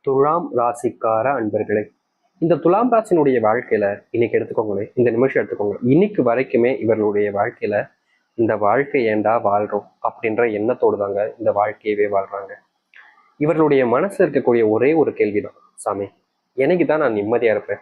துலாம் ராசிக்கார அன்பர்களே, இந்த துலாம் ராசினுடைய வாழ்க்கையில இன்னைக்கு எடுத்துக்கோங்களேன், இந்த நிமிஷம் எடுத்துக்கோங்க. இன்னைக்கு வரைக்குமே இவர்களுடைய வாழ்க்கையில இந்த வாழ்க்கை ஏண்டா வாழ்றோம் அப்படின்ற எண்ணத்தோடு தாங்க இந்த வாழ்க்கையவே வாழ்றாங்க. இவர்களுடைய மனசுல இருக்கக்கூடிய ஒரே ஒரு கேள்விதான், சாமி எனக்கு தான் நான் நிம்மதியா இருப்பேன்,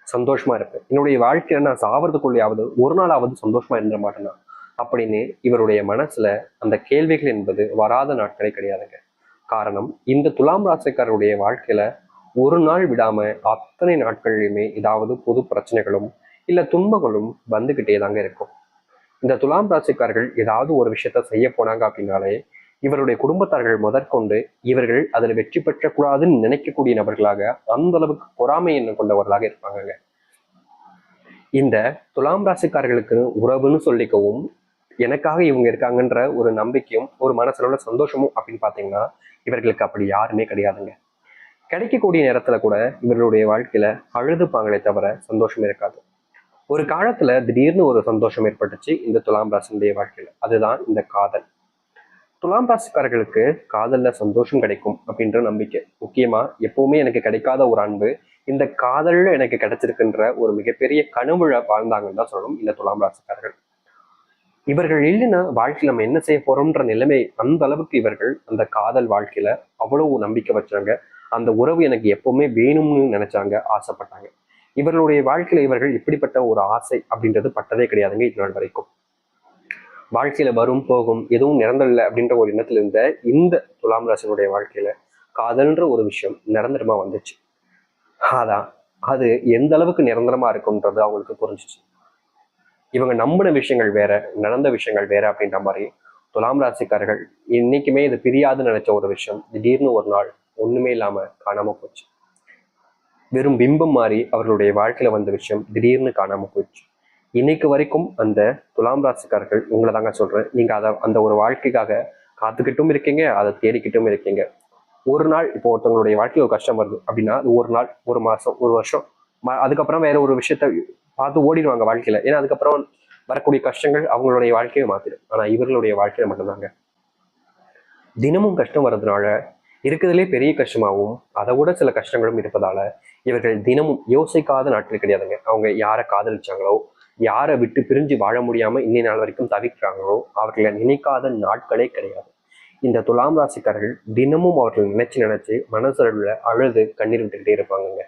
சந்தோஷமா இருப்பேன், என்னுடைய வாழ்க்கையில நான் சாவறதுக்குள்ளேயாவது ஒரு நாளாவது சந்தோஷமா இருந்துட மாட்டேனா அப்படின்னு இவருடைய மனசுல அந்த கேள்விகள் என்பது வராத நாட்களே கிடையாதுங்க. காரணம், இந்த துலாம் ராசிக்காரருடைய வாழ்க்கையில ஒரு நாள் விடாம அத்தனை நாட்கள்லையுமே ஏதாவது பொது பிரச்சனைகளும் இல்ல துன்பங்களும் வந்துகிட்டே தாங்க இருக்கும். இந்த துலாம் ராசிக்காரர்கள் ஏதாவது ஒரு விஷயத்த செய்ய போனாங்க அப்படின்னாலே இவருடைய குடும்பத்தார்கள் முதற்கொண்டு இவர்கள் அதில் வெற்றி பெற்றக்கூடாதுன்னு நினைக்கக்கூடிய நபர்களாக அந்த அளவுக்கு பொறாமை எண்ணம் கொண்டவர்களாக இருப்பாங்க. இந்த துலாம் ராசிக்காரர்களுக்கு உறவுன்னு சொல்லிக்கவும் எனக்காக இவங்க இருக்காங்கன்ற ஒரு நம்பிக்கையும் ஒரு மனசுல உள்ள சந்தோஷமும் அப்படின்னு பாத்தீங்கன்னா இவர்களுக்கு அப்படி யாருமே கிடையாதுங்க. கிடைக்கக்கூடிய நேரத்துல கூட இவர்களுடைய வாழ்க்கையில அழுதுப்பாங்களே தவிர சந்தோஷம் இருக்காது. ஒரு காலத்துல திடீர்னு ஒரு சந்தோஷம் ஏற்பட்டுச்சு இந்த துலாம் ராசினுடைய வாழ்க்கையில, அதுதான் இந்த காதல். துலாம் ராசிக்காரர்களுக்கு காதல்ல சந்தோஷம் கிடைக்கும் அப்படின்ற நம்பிக்கை முக்கியமா எப்பவுமே எனக்கு கிடைக்காத ஒரு அன்பு இந்த காதல்ல எனக்கு கிடைச்சிருக்குன்ற ஒரு மிகப்பெரிய கனவுல வாழ்ந்தாங்கன்னு தான் சொல்லணும் இந்த துலாம் ராசிக்காரர்கள். இவர்கள் இல்லைன்னா வாழ்க்கையில் நம்ம என்ன செய்ய போறோம்ன்ற நிலைமை அந்த அளவுக்கு இவர்கள் அந்த காதல் வாழ்க்கையில அவ்வளவு நம்பிக்கை வச்சாங்க. அந்த உறவு எனக்கு எப்பவுமே வேணும்னு நினைச்சாங்க, ஆசைப்பட்டாங்க. இவர்களுடைய வாழ்க்கையில இவர்கள் இப்படிப்பட்ட ஒரு ஆசை அப்படின்றது பட்டதே கிடையாதுங்க இது நாள் வரைக்கும். வாழ்க்கையில வரும் போகும் எதுவும் நிரந்தரல அப்படின்ற ஒரு எண்ணத்துல இருந்த இந்த துலாம் ராசினுடைய வாழ்க்கையில காதல்ன்ற ஒரு விஷயம் நிரந்தரமா வந்துச்சு. அதான் அது எந்த அளவுக்கு நிரந்தரமா இருக்கும்ன்றது அவங்களுக்கு புரிஞ்சிச்சு. இவங்க நம்பின விஷயங்கள் வேற, நடந்த விஷயங்கள் வேற அப்படின்ற மாதிரி துலாம் ராசிக்காரர்கள் இன்னைக்குமே இது பிரியாதுன்னு நினைச்ச ஒரு விஷயம் திடீர்னு ஒரு நாள் ஒண்ணுமே இல்லாம காணாம போச்சு. வெறும் பிம்பம் மாறி அவர்களுடைய வாழ்க்கையில வந்த விஷயம் திடீர்னு காணாம போயிடுச்சு. இன்னைக்கு வரைக்கும் அந்த துலாம் ராசிக்காரர்கள் உங்களை தாங்க சொல்றேன், நீங்க அந்த ஒரு வாழ்க்கைக்காக காத்துக்கிட்டும் இருக்கீங்க, அதை தேடிக்கிட்டும் இருக்கீங்க. ஒரு நாள் இப்போ ஒருத்தவங்களுடைய வாழ்க்கையில் ஒரு கஷ்டம் வருது அப்படின்னா அது ஒரு நாள், ஒரு மாசம், ஒரு வருஷம், அதுக்கப்புறம் வேற ஒரு விஷயத்த பார்த்து ஓடிடுவாங்க வாழ்க்கையில. ஏன்னா அதுக்கப்புறம் வரக்கூடிய கஷ்டங்கள் அவங்களுடைய வாழ்க்கையை மாத்திடும். ஆனா இவர்களுடைய வாழ்க்கையில மட்டும்தாங்க தினமும் கஷ்டம் வர்றதுனால இருக்கிறதுலே பெரிய கஷ்டமாகவும் அதை விட சில கஷ்டங்களும் இருப்பதால இவர்கள் தினமும் யோசிக்காத நாட்கள் கிடையாதுங்க. அவங்க யாரை காதலிச்சாங்களோ, யாரை விட்டு பிரிஞ்சு வாழ முடியாம இன்னை நாள் வரைக்கும் தவிக்கிறாங்களோ அவர்களை நினைக்காத நாட்களே கிடையாது. இந்த துலாம் ராசிக்காரர்கள் தினமும் அவர்கள் நினைச்சு மனசுல அழுது கண்ணீர் விட்டுக்கிட்டே இருப்பாங்க.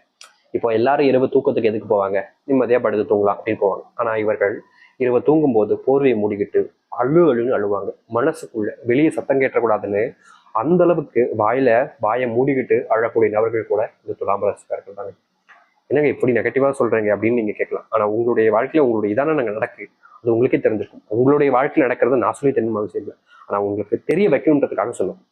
இப்போ எல்லாரும் இரவு தூக்கத்துக்கு எதுக்கு போவாங்க, நிம்மதியா படுத்து தூங்கலாம் அப்படின்னு போவாங்க. ஆனா இவர்கள் இரவு தூங்கும் போது போர்வையை மூடிக்கிட்டு அழுன்னு அழுவாங்க. மனசுக்குள்ள வெளியே சத்தம் கேட்டக்கூடாதுன்னு அந்த அளவுக்கு வாயை மூடிக்கிட்டு அழக்கூடிய நபர்கள் கூட இந்த துலாம் ராசிக்காரர்கள் தாங்க. என்னங்க இப்படி நெகட்டிவா சொல்றீங்க அப்படின்னு நீங்க கேட்கலாம். ஆனா உங்களுடைய வாழ்க்கையில உங்களுடைய இதான நாங்க நடக்கு, அது உங்களுக்கே தெரிஞ்சிருக்கும். உங்களுடைய வாழ்க்கையில் நடக்கிறது நான் சொல்லி தெரியணும் அவசியம் இல்லை. ஆனா உங்களுக்கு தெரிய வைக்கணுன்றதுக்காக சொல்லுவோம்.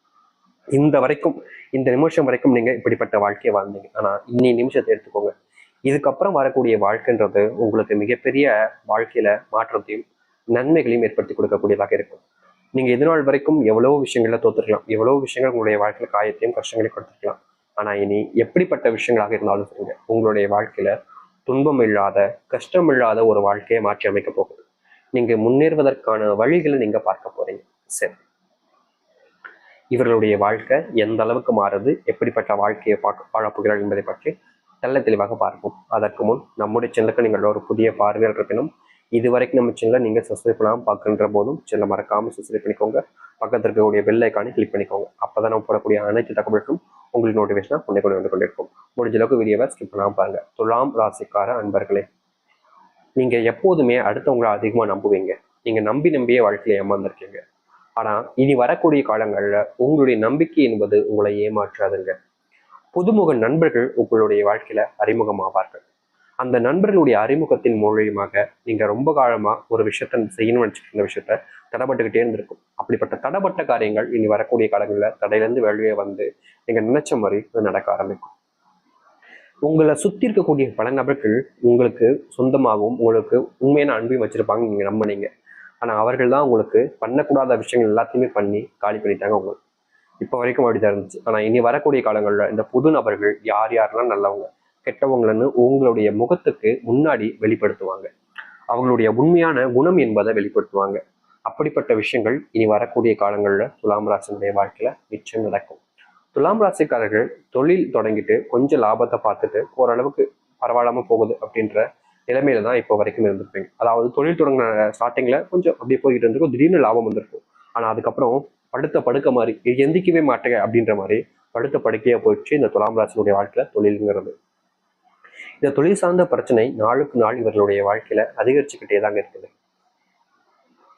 இந்த வரைக்கும், இந்த நிமிஷம் வரைக்கும் நீங்க இப்படிப்பட்ட வாழ்க்கையை வாழ்ந்தீங்க. ஆனா இன்னி நிமிஷத்தை எடுத்துக்கோங்க, இதுக்கப்புறம் வரக்கூடிய வாழ்க்கைன்றது உங்களுக்கு மிகப்பெரிய வாழ்க்கையில மாற்றத்தையும் நன்மைகளையும் ஏற்படுத்தி கொடுக்கக்கூடியதாக இருக்கும். நீங்க இதுநாள் வரைக்கும் எவ்வளவு விஷயங்கள தோத்துருக்கலாம், எவ்வளவு விஷயங்கள் உங்களுடைய வாழ்க்கையில காயத்தையும் கஷ்டங்களையும் கொடுத்துருக்கலாம். ஆனா இனி எப்படிப்பட்ட விஷயங்களாக இருந்தாலும் சரிங்க, உங்களுடைய வாழ்க்கையில துன்பம் இல்லாத, கஷ்டம் இல்லாத ஒரு வாழ்க்கையை மாற்றி அமைக்க போகுது. நீங்க முன்னேறுவதற்கான வழிகளை நீங்க பார்க்க போறீங்க. சரி, இவர்களுடைய வாழ்க்கை எந்த அளவுக்கு மாறுது, எப்படிப்பட்ட வாழ்க்கையை வாழப்போகிறார்கள் என்பதை பற்றி தெள்ள தெளிவாக பார்ப்போம். அதற்கு முன் நம்முடைய சேனலுக்கு நீங்கள் ஒரு புதிய பார்வையாளர் இருப்பினும் இதுவரைக்கும் நம்ம சேனலை நீங்க சப்ஸ்கிரைப் பண்ணாமல் பார்க்கின்ற போதும் சேனலை மறக்காம சப்ஸ்கிரைப் பண்ணிக்கோங்க. பக்கத்தில் இருக்கக்கூடிய பெல் ஐக்கானை கிளிக் பண்ணிக்கோங்க. அப்பதான் நம்ம போடக்கூடிய அனைத்து தகவல்களும் உங்களுக்கு நோட்டிஃபிகேஷனா கொண்டு வந்து கொண்டிருக்கும். முடிஞ்ச அளவுக்கு வீடியோவை ஸ்கிப் பண்ணாமல் பாருங்க. துலாம் ராசிக்கார அன்பர்களே, நீங்க எப்போதுமே அடுத்தவங்களை அதிகமா நம்புவீங்க. நீங்க நம்பியே வாழ்க்கையில ஏமாந்துருக்கீங்க. ஆனா இனி வரக்கூடிய காலங்கள்ல உங்களுடைய நம்பிக்கை என்பது உங்களை ஏமாற்றாதுங்க. புதுமுக நண்பர்கள் உங்களுடைய வாழ்க்கையில அறிமுகமாவார்கள். அந்த நண்பர்களுடைய அறிமுகத்தின் மூலியமாக நீங்க ரொம்ப காலமா ஒரு விஷயத்த செய்யணும்னு நினைச்சிருந்த விஷயத்த தடைப்பட்டுக்கிட்டே இருந்திருக்கும். அப்படிப்பட்ட தடைப்பட்ட காரியங்கள் இனி வரக்கூடிய காலங்களில் தடையிலிருந்து வெளியே வந்து நீங்க நினைச்ச மாதிரி அது நடக்க ஆரம்பிக்கும். உங்களை சுத்தி இருக்கக்கூடிய பல நபர்கள் உங்களுக்கு சொந்தமாகவும் உங்களுக்கு உண்மையான அன்பையும் வச்சிருப்பாங்க, நீங்க நம்பினீங்க. ஆனா அவர்கள் தான் உங்களுக்கு பண்ணக்கூடாத விஷயங்கள் எல்லாத்தையுமே பண்ணி காலி பண்ணிட்டாங்க உங்களுக்கு. இப்போ வரைக்கும் அப்படிதான் இருந்துச்சு. ஆனா இனி வரக்கூடிய காலங்கள்ல இந்த புது நபர்கள் யார் யாரெல்லாம் நல்லவங்க கெட்டவங்கன்னு உங்களுடைய முகத்துக்கு முன்னாடி வெளிப்படுத்துவாங்க. அவங்களுடைய உண்மையான குணம் என்பதை வெளிப்படுத்துவாங்க. அப்படிப்பட்ட விஷயங்கள் இனி வரக்கூடிய காலங்கள்ல துலாம் ராசினுடைய வாழ்க்கையில நிச்சயம் நடக்கும். துலாம் ராசிக்காரர்கள் தொழில் தொடங்கிட்டு கொஞ்சம் லாபத்தை பார்த்துட்டு ஓரளவுக்கு பரவாயில்லாம போகுது அப்படின்ற நிலைமையில தான் இப்போ வரைக்கும் இருந்திருப்பீங்க. அதாவது தொழில் தொடங்கின ஸ்டார்டிங்ல கொஞ்சம் அப்படியே போய்கிட்டு இருந்திருக்கும், திடீர்னு லாபம் வந்திருக்கும். ஆனா அதுக்கப்புறம் படுத்த படுக்க மாதிரி எந்திக்கவே மாட்டேங்க அப்படின்ற மாதிரி படுத்த படுக்கையா போயிடுச்சு இந்த துலாம் ராசினுடைய வாழ்க்கையில தொழிலுங்கிறது. இந்த தொழில் சார்ந்த பிரச்சனை நாளுக்கு நாள் இவர்களுடைய வாழ்க்கையில அதிகரிச்சுக்கிட்டே தாங்க இருக்குது.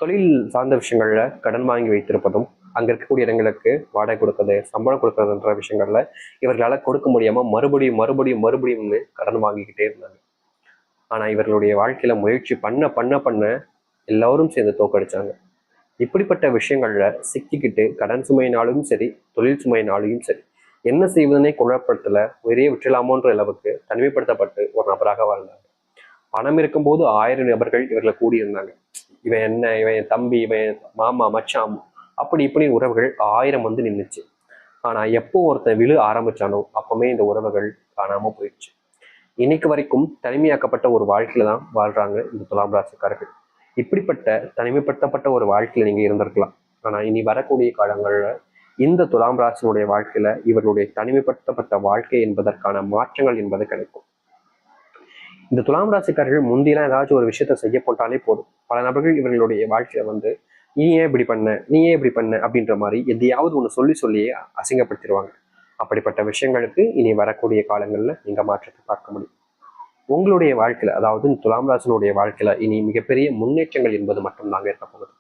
தொழில் சார்ந்த விஷயங்கள்ல கடன் வாங்கி வைத்திருப்பதும், அங்க இருக்கக்கூடிய இடங்களுக்கு வாடகை கொடுக்கறது, சம்பளம் கொடுக்கறதுன்ற விஷயங்கள்ல இவர்களால கொடுக்க முடியாம மறுபடியும் மறுபடியும் மறுபடியும்னு கடன் வாங்கிக்கிட்டே இருந்தாங்க. ஆனா இவர்களுடைய வாழ்க்கையில முயற்சி பண்ண பண்ண பண்ண எல்லாரும் சேர்ந்து தோக்கடிச்சாங்க. இப்படிப்பட்ட விஷயங்கள்ல சிக்கிக்கிட்டு கடன் சுமையினாலும் சரி, தொழில் சுமையினாலும் சரி, என்ன செய்வதனே குழப்பத்துல உயிரையே விற்றலாமோன்ற அளவுக்கு தனிமைப்படுத்தப்பட்டு ஒரு நபராக வாழ்ந்தாங்க. பணம் இருக்கும்போது 1000 நபர்கள் இவர்களை கூடியிருந்தாங்க. இவன் என்ன, இவன் என் தம்பி, இவன் மாமா, மச்சான், அப்படி இப்படி உறவுகள் 1000 வந்து நின்றுச்சு. ஆனா எப்போ ஒருத்தன் விழு ஆரம்பிச்சானோ அப்பவுமே இந்த உறவுகள் காணாம போயிடுச்சு. இன்னைக்கு வரைக்கும் தனிமையாக்கப்பட்ட ஒரு வாழ்க்கையில தான் வாழ்றாங்க இந்த துலாம் ராசிக்காரர்கள். இப்படிப்பட்ட தனிமைப்படுத்தப்பட்ட ஒரு வாழ்க்கையில நீங்க இருந்திருக்கலாம். ஆனா இனி வரக்கூடிய காலங்கள்ல இந்த துலாம் ராசினுடைய வாழ்க்கையில இவர்களுடைய தனிமைப்படுத்தப்பட்ட வாழ்க்கை என்பதற்கான மாற்றங்கள் என்பது கிடைக்கும். இந்த துலாம் ராசிக்காரர்கள் முந்தியெல்லாம் ஏதாச்சும் ஒரு விஷயத்த செய்ய போட்டாலே போதும், பல நபர்கள் இவர்களுடைய வாழ்க்கையில வந்து நீ ஏன் இப்படி பண்ண, நீ ஏன் இப்படி பண்ண அப்படின்ற மாதிரி எதையாவது ஒன்று சொல்லி சொல்லியே அசிங்கப்படுத்திடுவாங்க. அப்படிப்பட்ட விஷயங்களுக்கு இனி வரக்கூடிய காலங்கள்ல நீங்க மாற்றத்தை பார்க்க முடியும். உங்களுடைய வாழ்க்கையில, அதாவது துலாம் ராசினுடைய வாழ்க்கையில இனி மிகப்பெரிய முன்னேற்றங்கள் என்பது மட்டும்தாங்க இருக்க போகுது.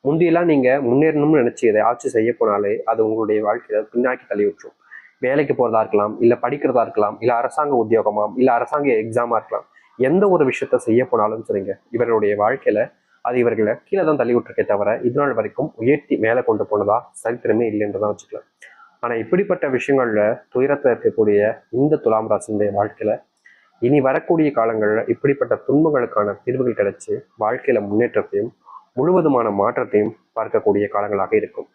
முந்தியெல்லாம் நீங்க முன்னேறணும்னு நினைச்சு எதையாச்சும் செய்ய போனாலே அது உங்களுடைய வாழ்க்கையில பின்னாக்கி தள்ளி விட்டுரும். வேலைக்கு போறதா இருக்கலாம், இல்ல படிக்கிறதா இருக்கலாம், இல்ல அரசாங்க உத்தியோகமா, இல்ல அரசாங்க எக்ஸாமா இருக்கலாம். எந்த ஒரு விஷயத்த செய்ய போனாலும் சரிங்க, இவர்களுடைய வாழ்க்கையில அது இவர்களை கீழே தான் தள்ளி விட்டுருக்கே தவிர இது நாள் வரைக்கும் உயர்த்தி மேலே கொண்டு போனதா சரித்திரமே இல்லைன்றதான் வச்சுக்கலாம். ஆனா இப்படிப்பட்ட விஷயங்கள்ல துயரத்துல இருக்கக்கூடிய இந்த துலாம் ராசினுடைய வாழ்க்கையில இனி வரக்கூடிய காலங்கள்ல இப்படிப்பட்ட துன்பங்களுக்கான தீர்வுகள் கிடைச்சு வாழ்க்கையில முன்னேற்றத்தையும் முழுவதுமான மாற்றத்தையும் பார்க்கக்கூடிய காலங்களாக இருக்கும்.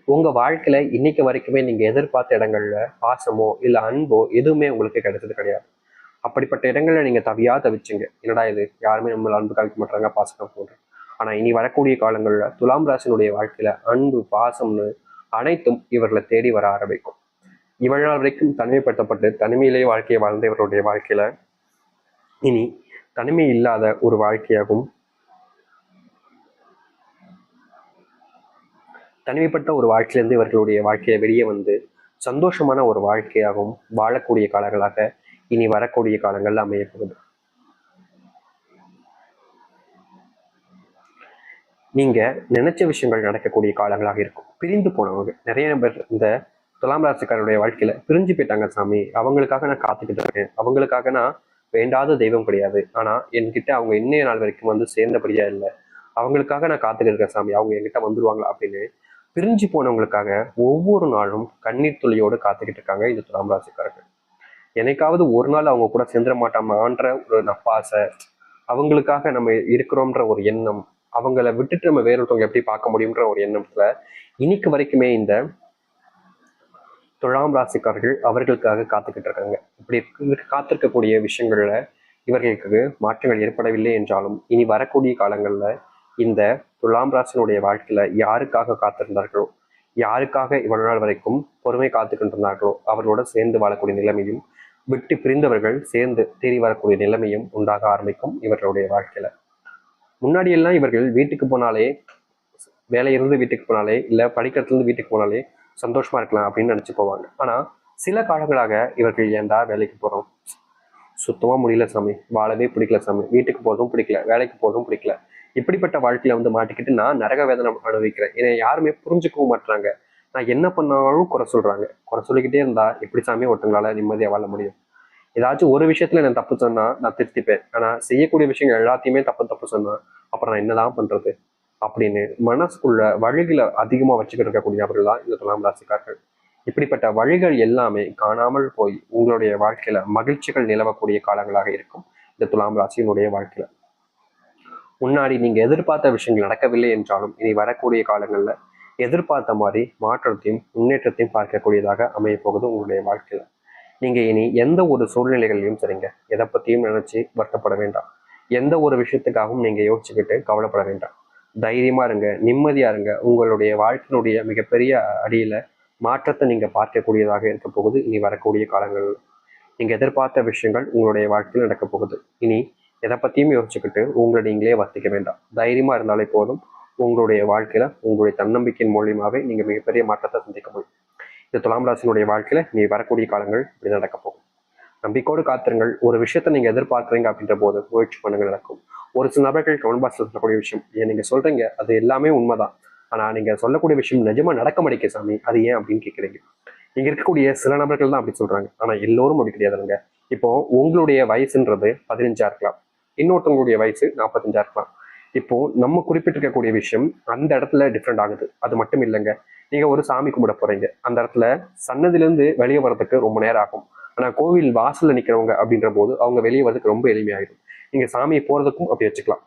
உங்க வாழ்க்கையில இன்னைக்கு வரைக்குமே நீங்க எதிர்பார்த்த இடங்கள்ல பாசமோ இல்ல அன்போ எதுவுமே உங்களுக்கு கிடைச்சது கிடையாது. அப்படிப்பட்ட இடங்கள்ல நீங்க தவிச்சுங்க, என்னடா இது, யாருமே நம்மள அன்பு காமிக்க மாட்டாங்க, பாசம் போடுறேன். ஆனா இனி வரக்கூடிய காலங்கள்ல துலாம் ராசினுடைய வாழ்க்கையில அன்பு பாசம்னு அனைத்தும் இவர்களை தேடி வர ஆரம்பிக்கும். இவ்வளவு நாள் வரைக்கும் தனிமைப்படுத்தப்பட்டு தனிமையிலேயே வாழ்க்கையை வாழ்ந்த இவர்களுடைய வாழ்க்கையில இனி தனிமை இல்லாத ஒரு வாழ்க்கையாகவும், தனிமைப்பட்ட ஒரு வாழ்க்கையிலிருந்து இவர்களுடைய வாழ்க்கையை வெளியே வந்து சந்தோஷமான ஒரு வாழ்க்கையாகவும் வாழக்கூடிய காலங்களாக இனி வரக்கூடிய காலங்கள்ல அமையப்போகுது. நீங்க நினைச்ச விஷயங்கள் நடக்கக்கூடிய காலங்களாக இருக்கும். பிரிந்து போனவங்க நிறைய பேர் இந்த துலாம் ராசிக்காரருடைய வாழ்க்கையில பிரிஞ்சு போயிட்டாங்க சாமி, அவங்களுக்காக நான் காத்துக்கிட்டு இருக்கேன், அவங்களுக்காக நான் வேண்டாத தெய்வம் கிடையாது, ஆனா என்கிட்ட அவங்க இன்னைய நாள் வரைக்கும் வந்து சேர்ந்தபடியா இல்லை, அவங்களுக்காக நான் காத்துக்கிட்டு இருக்கேன் சாமி, அவங்க என்கிட்ட வந்துருவாங்களா அப்படின்னு பிரிஞ்சு போனவங்களுக்காக ஒவ்வொரு நாளும் கண்ணீர் துளியோடு காத்துக்கிட்டு இருக்காங்க இந்த துலாம் ராசிக்காரர்கள். என்னைக்காவது ஒரு நாள் அவங்க கூட சேர்ந்துட மாட்டாமான்ற ஒரு நப்பாசை, அவங்களுக்காக நம்ம இருக்கிறோம்ன்ற ஒரு எண்ணம், அவங்கள விட்டுட்டு நம்ம வேறொருத்தவங்க எப்படி பார்க்க முடியும்ன்ற ஒரு எண்ணத்துல இன்னைக்கு வரைக்குமே இந்த துலாம் ராசிக்காரர்கள் அவர்களுக்காக காத்துக்கிட்டு இருக்காங்க. இப்படி காத்திருக்கக்கூடிய விஷயங்கள்ல இவர்களுக்கு மாற்றங்கள் ஏற்படவில்லை என்றாலும் இனி வரக்கூடிய காலங்கள்ல இந்த துலாம் ராசினுடைய வாழ்க்கையில யாருக்காக காத்திருந்தார்களோ, யாருக்காக இவ்வளவு நாள் வரைக்கும் பொறுமை காத்துக்கின்றிருந்தார்களோ அவர்களோட சேர்ந்து வாழக்கூடிய நிலைமையும், விட்டு பிரிந்தவர்கள் சேர்ந்து தேடி வரக்கூடிய நிலைமையும் உண்டாக ஆரம்பிக்கும் இவர்களுடைய வாழ்க்கையில. முன்னாடி எல்லாம் இவர்கள் வீட்டுக்கு போனாலே, வேலையிலிருந்து வீட்டுக்கு போனாலே, இல்ல படிக்கிறதுல இருந்து வீட்டுக்கு போனாலே சந்தோஷமா இருக்கலாம் அப்படின்னு நினைச்சு போவாங்க. ஆனா சில காலங்களாக இவர்கள் ஏன்டா வேலைக்கு போறோம், சுத்தமா முடியல சாமி, வாழவே பிடிக்கல சாமி, வீட்டுக்கு போறதும் பிடிக்கல, வேலைக்கு போறதும் பிடிக்கல, இப்படிப்பட்ட வாழ்க்கையில வந்து மாட்டிக்கிட்டு நான் நரக வேதனை அனுபவிக்கிறேன், என்னை யாருமே புரிஞ்சுக்கவும் மாட்டாங்க, நான் என்ன பண்ணாலும் குறை சொல்றாங்க, குறை சொல்லிக்கிட்டே இருந்தா எப்படி சாமி ஒருத்தங்களால நிம்மதியா வாழ முடியும்? ஏதாச்சும் ஒரு விஷயத்துல நான் தப்பு சொன்னா நான் திருத்திப்பேன், ஆனா செய்யக்கூடிய விஷயங்கள் எல்லாத்தையுமே தப்பு சொன்னா அப்புறம் நான் என்னதான் பண்றது அப்படின்னு மனசுக்குள்ள வழிகளை அதிகமா வச்சுக்கிட்டு இருக்கக்கூடிய நபர்கள் தான் இந்த துலாம் ராசிக்காரர்கள். இப்படிப்பட்ட வழிகள் எல்லாமே காணாமல் போய் உங்களுடைய வாழ்க்கையில மகிழ்ச்சிகள் நிலவக்கூடிய காலங்களாக இருக்கும் இந்த துலாம் ராசியினுடைய வாழ்க்கையில. முன்னாடி நீங்க எதிர்பார்த்த விஷயங்கள் நடக்கவில்லை என்றாலும் இனி வரக்கூடிய காலங்கள்ல எதிர்பார்த்த மாதிரி மாற்றத்தையும் முன்னேற்றத்தையும் பார்க்கக்கூடியதாக அமைய போகுது உங்களுடைய வாழ்க்கையில. நீங்க இனி எந்த ஒரு சூழ்நிலைகளையும் சரிங்க, எதை பத்தியும் நினைச்சு வருத்தப்பட வேண்டாம், எந்த ஒரு விஷயத்துக்காகவும் நீங்க யோசிச்சுக்கிட்டு கவலைப்பட வேண்டாம். தைரியமா இருங்க, நிம்மதியா இருங்க. உங்களுடைய வாழ்க்கையினுடைய மிகப்பெரிய அடியில மாற்றத்தை நீங்க பார்க்கக்கூடியதாக இருக்க போகுது இனி வரக்கூடிய காலங்கள். நீங்க எதிர்பார்த்த விஷயங்கள் உங்களுடைய வாழ்க்கையில் நடக்க போகுது. இனி எதை பத்தியும் யோசிச்சுக்கிட்டு உங்களை நீங்களே வர்த்திக்க வேண்டாம். தைரியமா இருந்தாலே போதும். உங்களுடைய வாழ்க்கையில உங்களுடைய தன்னம்பிக்கையின் மூலியமாவே நீங்க மிகப்பெரிய மாற்றத்தை சந்திக்க முடியும். இந்த துலாம் ராசினுடைய வாழ்க்கையில நீ வரக்கூடிய காலங்கள் இப்படி நடக்க போகும். நம்பிக்கையோடு காத்திருங்கள். ஒரு விஷயத்த நீங்க எதிர்பார்க்குறீங்க அப்படின்ற போது முயற்சி பண்ணுங்க, நடக்கும். ஒரு சில நபர்கள் கமெண்ட் பாக்ஸ்ல சொல்லக்கூடிய விஷயம், ஏன் நீங்க சொல்றீங்க அது எல்லாமே உண்மைதான், ஆனா நீங்க சொல்லக்கூடிய விஷயம் நிஜமா நடக்க மாட்டேங்குது சாமி, அது ஏன் அப்படின்னு கேட்குறீங்க. இங்க இருக்கக்கூடிய சில நபர்கள் தான் அப்படி சொல்றாங்க, ஆனா எல்லோரும் அப்படி கிடையாதுங்க. இப்போ உங்களுடைய வயசுன்றது 15 இருக்கலாம், இன்னொருத்தவங்களுடைய வயசு 45 இருக்கலாம். இப்போ நம்ம குறிப்பிட்டிருக்கக்கூடிய விஷயம் அந்த இடத்துல டிஃப்ரெண்ட் ஆகுது. அது மட்டும் இல்லைங்க, நீங்க ஒரு சாமி கும்பிட போறீங்க, அந்த இடத்துல சன்னதிலிருந்து வெளியே வர்றதுக்கு ரொம்ப நேரம் ஆகும். ஆனா கோவில் வாசல்ல நிக்கிறவங்க அப்படின்ற போது அவங்க வெளியே வரதுக்கு ரொம்ப எளிமையாயிடும். நீங்க சாமியை போறதுக்கும் அப்படி வச்சுக்கலாம்.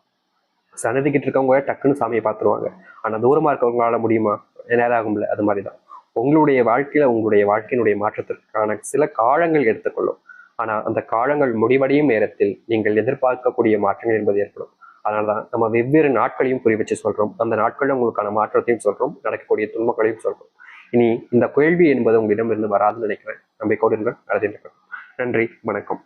சன்னதிக்கிட்டு இருக்கவங்க டக்குன்னு சாமியை பார்த்துருவாங்க, ஆனா தூரமா இருக்கவங்களால முடியுமா? நேரம் ஆகும்ல. அது மாதிரிதான் உங்களுடைய வாழ்க்கையில உங்களுடைய வாழ்க்கையினுடைய மாற்றத்திற்கான சில காலங்கள் எடுத்துக்கொள்ளும். ஆனா அந்த காலங்கள் முடிவடையும் நேரத்தில் நீங்கள் எதிர்பார்க்கக்கூடிய மாற்றங்கள் என்பது ஏற்படும். அதனாலதான் நம்ம வெவ்வேறு நாட்களையும் புரி வச்சு சொல்றோம். அந்த நாட்கள்ல உங்களுக்கான மாற்றத்தையும் சொல்றோம், நடக்கக்கூடிய துன்பங்களையும் சொல்றோம். இனி இந்த கேள்வி என்பது உங்களிடம் இருந்து வராதுன்னு நினைக்கிறேன். நம்பிக்கையோடு இருங்கள். நன்றி, வணக்கம்.